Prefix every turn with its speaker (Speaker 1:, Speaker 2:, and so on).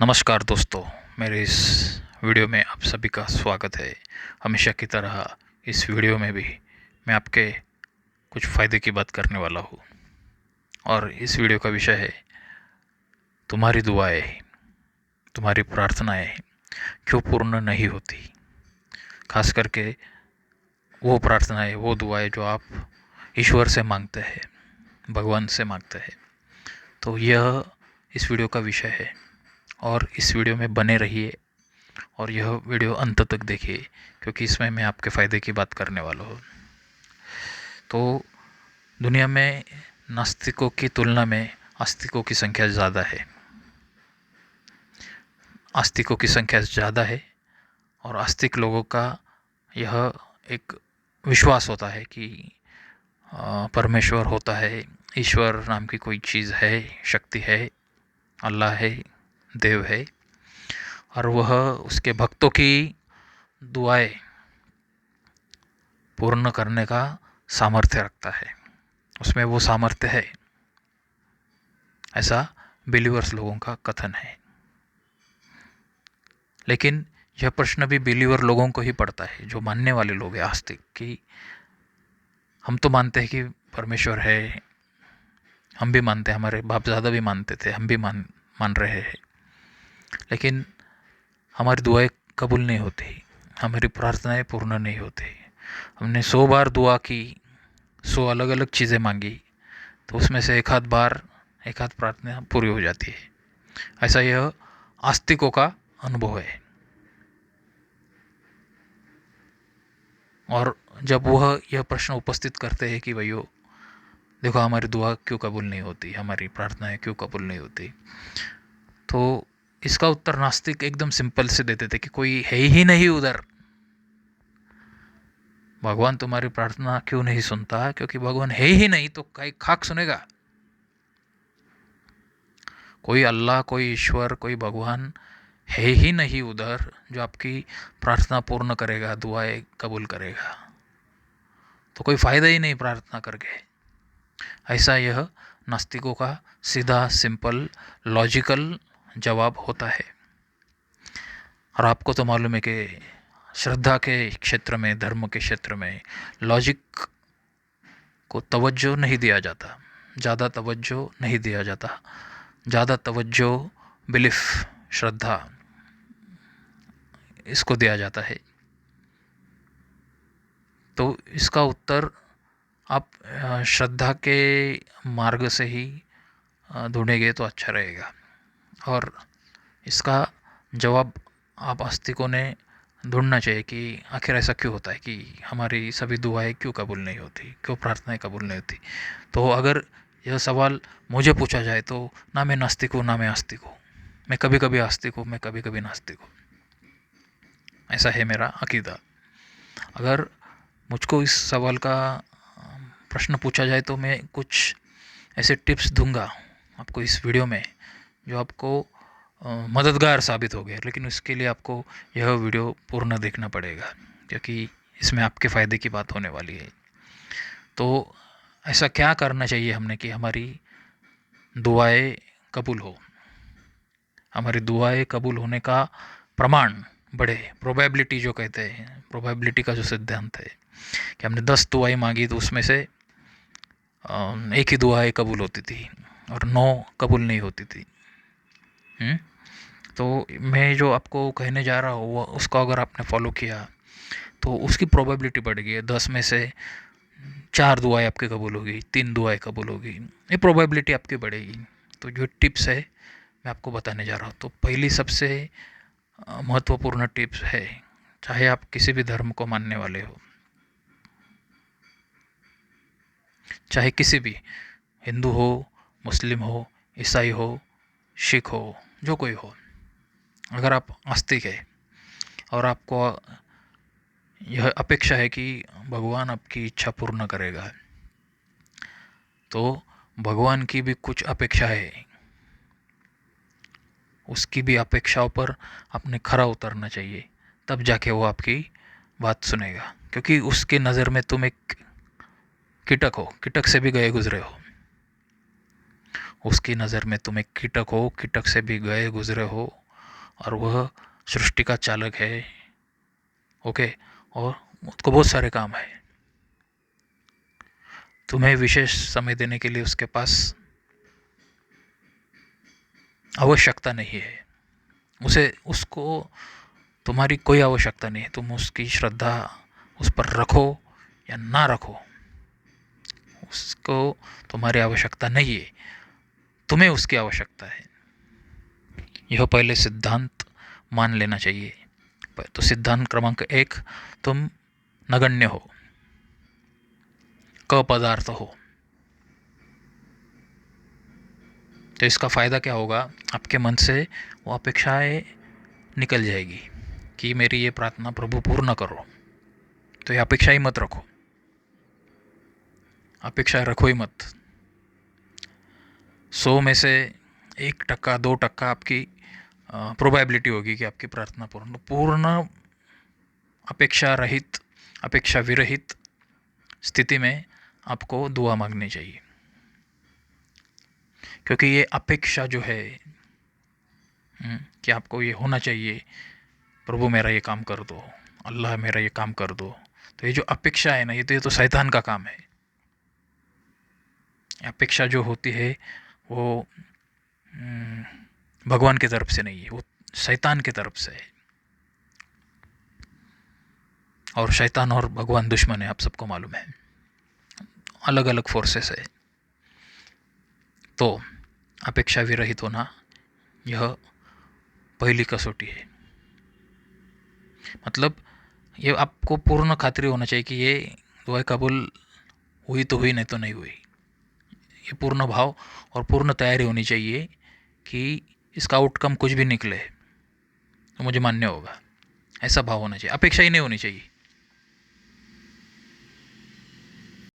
Speaker 1: नमस्कार दोस्तों, मेरे इस वीडियो में आप सभी का स्वागत है। हमेशा की तरह इस वीडियो में भी मैं आपके कुछ फ़ायदे की बात करने वाला हूँ और इस वीडियो का विषय है तुम्हारी दुआएं, तुम्हारी प्रार्थनाएं क्यों पूर्ण नहीं होती। खास करके वो प्रार्थनाएं, वो दुआएं जो आप ईश्वर से मांगते हैं, भगवान से मांगते हैं। तो यह इस वीडियो का विषय है और इस वीडियो में बने रहिए और यह वीडियो अंत तक देखिए, क्योंकि इसमें मैं आपके फ़ायदे की बात करने वाला हूँ। तो दुनिया में नास्तिकों की तुलना में आस्तिकों की संख्या ज़्यादा है। आस्तिकों की संख्या ज़्यादा है और आस्तिक लोगों का यह एक विश्वास होता है कि परमेश्वर होता है, ईश्वर नाम की कोई चीज़ है, शक्ति है, अल्लाह है, देव है और वह उसके भक्तों की दुआएं पूर्ण करने का सामर्थ्य रखता है। उसमें वो सामर्थ्य है, ऐसा बिलीवर्स लोगों का कथन है। लेकिन यह प्रश्न भी बिलीवर लोगों को ही पड़ता है, जो मानने वाले लोग हैं आस्तिक, कि हम तो मानते हैं कि परमेश्वर है, हम भी मानते हैं, हमारे बाप दादा भी मानते थे, हम भी मान रहे हैं, लेकिन हमारी दुआएं कबूल नहीं होती, हमारी प्रार्थनाएं पूर्ण नहीं होती। हमने 100 बार दुआ की, 100 अलग अलग चीज़ें मांगी, तो उसमें से एक आध प्रार्थना पूरी हो जाती है। ऐसा यह आस्तिकों का अनुभव है। और जब वह यह प्रश्न उपस्थित करते हैं कि भैया देखो, हमारी दुआ क्यों कबूल नहीं होती, हमारी प्रार्थनाएं क्यों कबूल नहीं होती, तो इसका उत्तर नास्तिक एकदम सिंपल से देते थे कि कोई है ही नहीं उधर। भगवान तुम्हारी प्रार्थना क्यों नहीं सुनता, क्योंकि भगवान है ही नहीं, तो कई खाक सुनेगा। कोई अल्लाह, कोई ईश्वर, कोई भगवान है ही नहीं उधर जो आपकी प्रार्थना पूर्ण करेगा, दुआएं कबूल करेगा, तो कोई फ़ायदा ही नहीं प्रार्थना करके। ऐसा यह नास्तिकों का सीधा, सिंपल, लॉजिकल जवाब होता है। और आपको तो मालूम है कि श्रद्धा के क्षेत्र में, धर्म के क्षेत्र में लॉजिक को तवज्जो नहीं दिया जाता, ज़्यादा तवज्जो नहीं दिया जाता। ज़्यादा तवज्जो बिलीफ, श्रद्धा, इसको दिया जाता है। तो इसका उत्तर आप श्रद्धा के मार्ग से ही ढूंढेंगे तो अच्छा रहेगा। और इसका जवाब आप आस्तिकों ने ढूंढना चाहिए कि आखिर ऐसा क्यों होता है कि हमारी सभी दुआएं क्यों कबूल नहीं होती, क्यों प्रार्थनाएं कबूल नहीं होती। तो अगर यह सवाल मुझे पूछा जाए तो ना मैं नास्तिक हूँ ना मैं आस्तिक हूँ, मैं कभी कभी आस्तिक हूँ, मैं कभी कभी नास्तिक हूँ। ऐसा है मेरा अकीदा। अगर मुझको इस सवाल का प्रश्न पूछा जाए तो मैं कुछ ऐसे टिप्स दूंगा आपको इस वीडियो में, जो आपको मददगार साबित हो गए। लेकिन उसके लिए आपको यह वीडियो पूर्ण देखना पड़ेगा, क्योंकि इसमें आपके फ़ायदे की बात होने वाली है। तो ऐसा क्या करना चाहिए हमने कि हमारी दुआएं कबूल हो, हमारी दुआएं कबूल होने का प्रमाण बढ़े, प्रोबेबिलिटी जो कहते हैं, प्रोबेबिलिटी का जो सिद्धांत है कि हमने 10 दुआएं मांगी तो उसमें से एक ही दुआएं कबूल होती थी और 9 कबूल नहीं होती थी। तो मैं जो आपको कहने जा रहा हूँ वो उसको अगर आपने फॉलो किया तो उसकी प्रोबेबिलिटी बढ़ गई है। 10 में से 4 दुआएं आपकी कबूल होगी, 3 दुआएं कबूल होगी, ये प्रोबेबिलिटी आपकी बढ़ेगी। तो जो टिप्स है मैं आपको बताने जा रहा हूँ। तो पहली सबसे महत्वपूर्ण टिप्स है, चाहे आप किसी भी धर्म को मानने वाले हो, चाहे किसी भी, हिंदू हो, मुस्लिम हो, ईसाई हो, सिख हो, जो कोई हो, अगर आप आस्तिक है और आपको यह अपेक्षा है कि भगवान आपकी इच्छा पूर्ण करेगा, तो भगवान की भी कुछ अपेक्षा है, उसकी भी अपेक्षाओं पर आपने खरा उतरना चाहिए, तब जाके वो आपकी बात सुनेगा। क्योंकि उसके नज़र में तुम एक कीटक हो, कीटक से भी गए गुजरे हो। उसकी नज़र में तुम एक कीटक हो, कीटक से भी गए गुजरे हो, और वह सृष्टि का चालक है। ओके, और उसको बहुत सारे काम है। तुम्हें विशेष समय देने के लिए उसके पास आवश्यकता नहीं है। उसको तुम्हारी कोई आवश्यकता नहीं है। तुम उसकी श्रद्धा उस पर रखो या ना रखो, उसको तुम्हारी आवश्यकता नहीं है, तुम्हें उसकी आवश्यकता है। यह पहले सिद्धांत मान लेना चाहिए। तो सिद्धांत क्रमांक 1, तुम नगण्य हो, क पदार्थ हो। तो इसका फ़ायदा क्या होगा? आपके मन से वो अपेक्षाएं निकल जाएगी कि मेरी ये प्रार्थना प्रभु पूर्ण करो। तो ये अपेक्षा ही मत रखो, अपेक्षा रखो ही मत। 100 में से 1%, 2% आपकी प्रोबेबिलिटी होगी कि आपकी प्रार्थना पूर्ण अपेक्षा रहित, अपेक्षा विरहित स्थिति में आपको दुआ मांगनी चाहिए। क्योंकि ये अपेक्षा जो है कि आपको ये होना चाहिए, प्रभु मेरा ये काम कर दो, अल्लाह मेरा ये काम कर दो, तो ये जो अपेक्षा है ना, ये तो शैतान का काम है। अपेक्षा जो होती है वो भगवान की तरफ से नहीं है, वो शैतान की तरफ से है। और शैतान और भगवान दुश्मन है, आप सबको मालूम है, अलग अलग फोर्सेस है। तो अपेक्षा विरहित होना यह पहली कसौटी है। मतलब ये आपको पूर्ण खातिरी होना चाहिए कि ये दुआ कबूल हुई तो हुई, नहीं तो नहीं हुई। ये पूर्ण भाव और पूर्ण तैयारी होनी चाहिए कि इसका आउटकम कुछ भी निकले तो मुझे मान्य होगा, ऐसा भाव होना चाहिए। अपेक्षा ही नहीं होनी चाहिए।